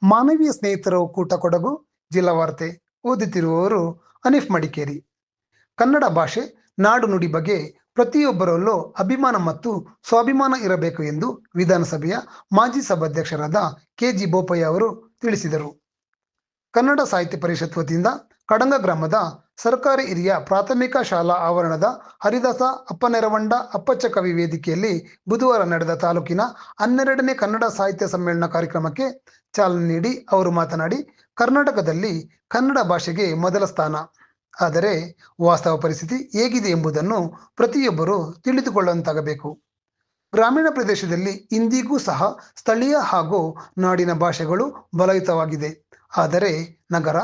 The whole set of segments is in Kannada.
ಮಾನವೀಯ ಸ್ನೇಹಿತರ ಒಕ್ಕೂಟ ಕೊಡಗು ಜಿಲ್ಲಾ ವಾರ್ತೆ ಓದುತ್ತಿರುವವರು ಅನೀಫ್ ಮಡಿಕೇರಿ. ಕನ್ನಡ ಭಾಷೆ ನಾಡು ನುಡಿ ಬಗ್ಗೆ ಪ್ರತಿಯೊಬ್ಬರಲ್ಲೂ ಅಭಿಮಾನ ಮತ್ತು ಸ್ವಾಭಿಮಾನ ಇರಬೇಕು ಎಂದು ವಿಧಾನಸಭೆಯ ಮಾಜಿ ಸಭಾಧ್ಯಕ್ಷರಾದ ಕೆಜಿ ಬೋಪಯ್ಯ ಅವರು ತಿಳಿಸಿದರು. ಕನ್ನಡ ಸಾಹಿತ್ಯ ಪರಿಷತ್ ವತಿಯಿಂದ ಕಡಂಗ ಗ್ರಾಮದ ಸರ್ಕಾರಿ ಹಿರಿಯ ಪ್ರಾಥಮಿಕ ಶಾಲಾ ಆವರಣದ ಹರಿದಾಸ ಅಪ್ಪನೆರವಂಡ ಅಪ್ಪಚ್ಚ ಕವಿ ವೇದಿಕೆಯಲ್ಲಿ ಬುಧವಾರ ನಡೆದ ತಾಲೂಕಿನ 12ನೇ ಕನ್ನಡ ಸಾಹಿತ್ಯ ಸಮ್ಮೇಳನ ಕಾರ್ಯಕ್ರಮಕ್ಕೆ ಚಾಲನೆ ನೀಡಿ ಅವರು ಮಾತನಾಡಿ, ಕರ್ನಾಟಕದಲ್ಲಿ ಕನ್ನಡ ಭಾಷೆಗೆ ಮೊದಲ ಸ್ಥಾನ. ಆದರೆ ವಾಸ್ತವ ಪರಿಸ್ಥಿತಿ ಹೇಗಿದೆ ಎಂಬುದನ್ನು ಪ್ರತಿಯೊಬ್ಬರು ತಿಳಿದುಕೊಳ್ಳುವಂತಾಗಬೇಕು. ಗ್ರಾಮೀಣ ಪ್ರದೇಶದಲ್ಲಿ ಇಂದಿಗೂ ಸಹ ಸ್ಥಳೀಯ ಹಾಗೂ ನಾಡಿನ ಭಾಷೆಗಳು ಬಲಯುತವಾಗಿದೆ. ಆದರೆ ನಗರ,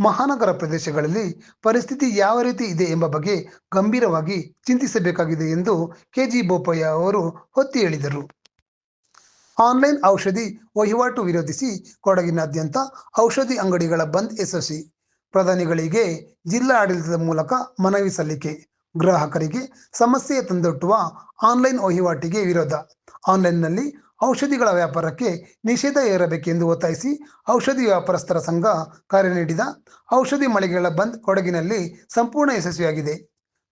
ಮಹಾನಗರ ಪ್ರದೇಶಗಳಲ್ಲಿ ಪರಿಸ್ಥಿತಿ ಯಾವ ರೀತಿ ಇದೆ ಎಂಬ ಬಗ್ಗೆ ಗಂಭೀರವಾಗಿ ಚಿಂತಿಸಬೇಕಾಗಿದೆ ಎಂದು ಕೆಜಿ ಬೋಪಯ್ಯ ಅವರು ಒತ್ತಿ ಹೇಳಿದರು. ಆನ್ಲೈನ್ ಔಷಧಿ ವಹಿವಾಟು ವಿರೋಧಿಸಿ ಕೊಡಗಿನಾದ್ಯಂತ ಔಷಧಿ ಅಂಗಡಿಗಳ ಬಂದ್ ಯಶಸ್ವಿ. ಪ್ರಧಾನಿಗಳಿಗೆ ಜಿಲ್ಲಾ ಆಡಳಿತದ ಮೂಲಕ ಮನವಿ ಸಲ್ಲಿಕೆ. ಗ್ರಾಹಕರಿಗೆ ಸಮಸ್ಯೆ ತಂದೊಡ್ಡುವ ಆನ್ಲೈನ್ ವಹಿವಾಟಿಗೆ ವಿರೋಧ. ಆನ್ಲೈನ್ನಲ್ಲಿ ಔಷಧಿಗಳ ವ್ಯಾಪಾರಕ್ಕೆ ನಿಷೇಧ ಹೇರಬೇಕೆಂದು ಒತ್ತಾಯಿಸಿ ಔಷಧಿ ವ್ಯಾಪಾರಸ್ಥರ ಸಂಘ ಕರೆ ನೀಡಿದ ಔಷಧಿ ಮಳಿಗೆಗಳ ಬಂದ್ ಕೊಡಗಿನಲ್ಲಿ ಸಂಪೂರ್ಣ ಯಶಸ್ವಿಯಾಗಿದೆ.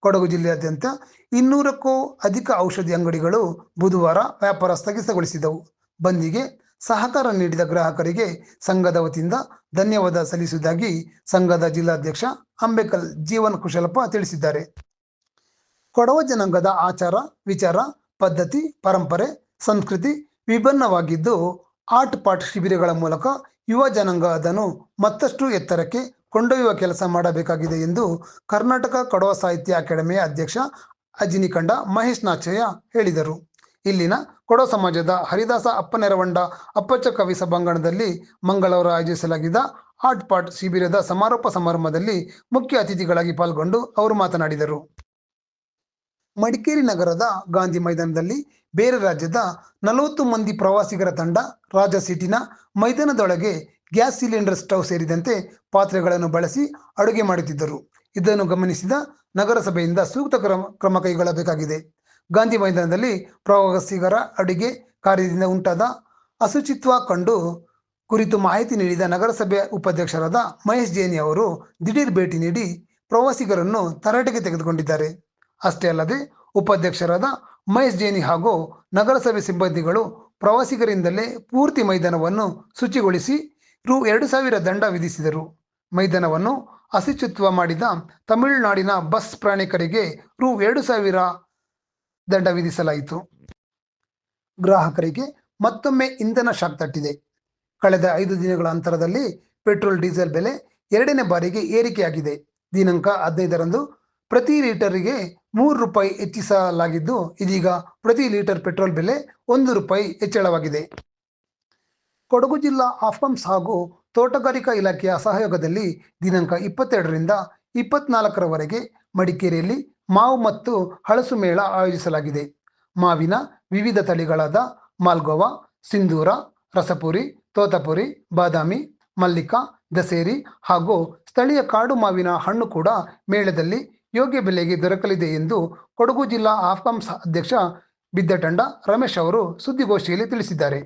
ಕೊಡಗು ಜಿಲ್ಲೆಯಾದ್ಯಂತ 200ಕ್ಕೂ ಅಧಿಕ ಔಷಧಿ ಅಂಗಡಿಗಳು ಬುಧವಾರ ವ್ಯಾಪಾರ ಸ್ಥಗಿತಗೊಳಿಸಿದವು. ಬಂದಿಗೆ ಸಹಕಾರ ನೀಡಿದ ಗ್ರಾಹಕರಿಗೆ ಸಂಘದ ವತಿಯಿಂದ ಧನ್ಯವಾದ ಸಲ್ಲಿಸುವುದಾಗಿ ಸಂಘದ ಜಿಲ್ಲಾಧ್ಯಕ್ಷ ಅಂಬೇಕಲ್ ಜೀವನ್ ಕುಶಲಪ್ಪ ತಿಳಿಸಿದ್ದಾರೆ. ಕೊಡವ ಜನಾಂಗದ ಆಚಾರ, ವಿಚಾರ, ಪದ್ಧತಿ, ಪರಂಪರೆ, ಸಂಸ್ಕೃತಿ ವಿಭಿನ್ನವಾಗಿದ್ದು ಆರ್ಟ್ ಪಾಟ್ ಶಿಬಿರಗಳ ಮೂಲಕ ಯುವ ಜನಾಂಗ ಅದನ್ನು ಮತ್ತಷ್ಟು ಎತ್ತರಕ್ಕೆ ಕೊಂಡೊಯ್ಯುವ ಕೆಲಸ ಮಾಡಬೇಕಾಗಿದೆ ಎಂದು ಕರ್ನಾಟಕ ಕೊಡವ ಸಾಹಿತ್ಯ ಅಕಾಡೆಮಿಯ ಅಧ್ಯಕ್ಷ ಅಜಿನಿಕಂಡ ಮಹೇಶ್ ನಾಚಯ್ಯ ಹೇಳಿದರು. ಇಲ್ಲಿನ ಕೊಡವ ಸಮಾಜದ ಹರಿದಾಸ ಅಪ್ಪನೆರವಂಡ ಅಪ್ಪಚ್ಚ ಕವಿ ಸಭಾಂಗಣದಲ್ಲಿ ಮಂಗಳವಾರ ಆಯೋಜಿಸಲಾಗಿದ್ದ ಆರ್ಟ್ ಪಾಟ್ ಶಿಬಿರದ ಸಮಾರೋಪ ಸಮಾರಂಭದಲ್ಲಿ ಮುಖ್ಯ ಅತಿಥಿಗಳಾಗಿ ಪಾಲ್ಗೊಂಡು ಅವರು ಮಾತನಾಡಿದರು. ಮಡಿಕೇರಿ ನಗರದ ಗಾಂಧಿ ಮೈದಾನದಲ್ಲಿ ಬೇರೆ ರಾಜ್ಯದ 40 ಮಂದಿ ಪ್ರವಾಸಿಗರ ತಂಡ ರಾಜ ಸೀಟಿನ ಮೈದಾನದೊಳಗೆ ಗ್ಯಾಸ್ ಸಿಲಿಂಡರ್, ಸ್ಟವ್ ಸೇರಿದಂತೆ ಪಾತ್ರೆಗಳನ್ನು ಬಳಸಿ ಅಡುಗೆ ಮಾಡುತ್ತಿದ್ದರು. ಇದನ್ನು ಗಮನಿಸಿದ ನಗರಸಭೆಯಿಂದ ಸೂಕ್ತ ಕ್ರಮ ಕೈಗೊಳ್ಳಬೇಕಾಗಿದೆ. ಗಾಂಧಿ ಮೈದಾನದಲ್ಲಿ ಪ್ರವಾಸಿಗರ ಅಡುಗೆ ಕಾರ್ಯದಿಂದ ಉಂಟಾದ ಅಶುಚಿತ್ವ ಕಂಡು ಕುರಿತು ಮಾಹಿತಿ ನೀಡಿದ ನಗರಸಭೆ ಉಪಾಧ್ಯಕ್ಷರಾದ ಮಹೇಶ್ ಜೇನಿ ಅವರು ದಿಢೀರ್ ಭೇಟಿ ನೀಡಿ ಪ್ರವಾಸಿಗರನ್ನು ತರಾಟೆಗೆ ತೆಗೆದುಕೊಂಡಿದ್ದಾರೆ. ಅಷ್ಟೇ ಅಲ್ಲದೆ ಉಪಾಧ್ಯಕ್ಷರಾದ ಮಹೇಶ್ ಜೇನಿ ಹಾಗೂ ನಗರಸಭೆ ಸಿಬ್ಬಂದಿಗಳು ಪ್ರವಾಸಿಗರಿಂದಲೇ ಪೂರ್ತಿ ಮೈದಾನವನ್ನು ಶುಚಿಗೊಳಿಸಿ ರು. 2000 ದಂಡ ವಿಧಿಸಿದರು. ಮೈದಾನವನ್ನು ಅಶುಚಿತ್ವ ಮಾಡಿದ ತಮಿಳುನಾಡಿನ ಬಸ್ ಪ್ರಯಾಣಿಕರಿಗೆ ರು. 2000 ದಂಡ ವಿಧಿಸಲಾಯಿತು. ಗ್ರಾಹಕರಿಗೆ ಮತ್ತೊಮ್ಮೆ ಇಂಧನ ಶಾಕ್ ತಟ್ಟಿದೆ. ಕಳೆದ 5 ದಿನಗಳ ಅಂತರದಲ್ಲಿ ಪೆಟ್ರೋಲ್, ಡೀಸೆಲ್ ಬೆಲೆ 2ನೇ ಬಾರಿಗೆ ಏರಿಕೆಯಾಗಿದೆ. ದಿನಾಂಕ 15ರಂದು ಪ್ರತಿ ಲೀಟರ್ಗೆ ₹3 ಹೆಚ್ಚಿಸಲಾಗಿದ್ದು, ಇದೀಗ ಪ್ರತಿ ಲೀಟರ್ ಪೆಟ್ರೋಲ್ ಬೆಲೆ ₹1 ಹೆಚ್ಚಳವಾಗಿದೆ. ಕೊಡಗು ಜಿಲ್ಲಾ ಆಫ್ಕಾಮ್ಸ್ ಹಾಗೂ ತೋಟಗಾರಿಕಾ ಇಲಾಖೆಯ ಸಹಯೋಗದಲ್ಲಿ ದಿನಾಂಕ 22ರಿಂದ 24ರವರೆಗೆ ಮಡಿಕೇರಿಯಲ್ಲಿ ಮಾವು ಮತ್ತು ಹಲಸು ಮೇಳ ಆಯೋಜಿಸಲಾಗಿದೆ. ಮಾವಿನ ವಿವಿಧ ತಳಿಗಳಾದ ಮಾಲ್ಗೋವಾ, ಸಿಂಧೂರ, ರಸಪುರಿ, ತೋತಾಪುರಿ, ಬಾದಾಮಿ, ಮಲ್ಲಿಕಾ, ದಸೇರಿ ಹಾಗೂ ಸ್ಥಳೀಯ ಕಾಡು ಮಾವಿನ ಹಣ್ಣು ಕೂಡ ಮೇಳದಲ್ಲಿ ಯೋಗ್ಯ ಬೆಲೆಗೆ ದೊರಕಲಿದೆ ಎಂದು ಕೊಡಗು ಜಿಲ್ಲಾ ಆಫ್ಕಾಮ್ಸ್ ಅಧ್ಯಕ್ಷ ಬಿದ್ದಟಂಡ ರಮೇಶ್ ಅವರು ಸುದ್ದಿಗೋಷ್ಠಿಯಲ್ಲಿ ತಿಳಿಸಿದ್ದಾರೆ.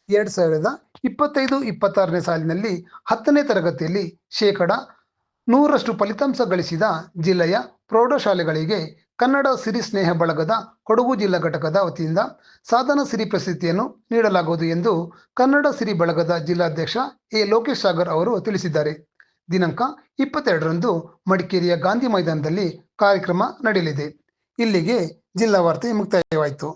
2025-26ನೇ ಸಾಲಿನಲ್ಲಿ 10ನೇ ತರಗತಿಯಲ್ಲಿ 100% ಫಲಿತಾಂಶ ಗಳಿಸಿದ ಜಿಲ್ಲೆಯ ಪ್ರೌಢಶಾಲೆಗಳಿಗೆ ಕನ್ನಡ ಸಿರಿ ಸ್ನೇಹ ಬಳಗದ ಕೊಡಗು ಜಿಲ್ಲಾ ಘಟಕದ ವತಿಯಿಂದ ಸಾಧನ ಸಿರಿ ಪ್ರಶಸ್ತಿಯನ್ನು ನೀಡಲಾಗುವುದು ಎಂದು ಕನ್ನಡ ಸಿರಿ ಬಳಗದ ಜಿಲ್ಲಾಧ್ಯಕ್ಷ ಎ. ಲೋಕೇಶ್ ಸಾಗರ್ ಅವರು ತಿಳಿಸಿದ್ದಾರೆ. ದಿನಾಂಕ 22ರಂದು ಮಡಿಕೇರಿಯ ಗಾಂಧಿ ಮೈದಾನದಲ್ಲಿ ಕಾರ್ಯಕ್ರಮ ನಡೆಯಲಿದೆ. ಇಲ್ಲಿಗೆ ಜಿಲ್ಲಾ ವಾರ್ತೆ ಮುಕ್ತಾಯವಾಯಿತು.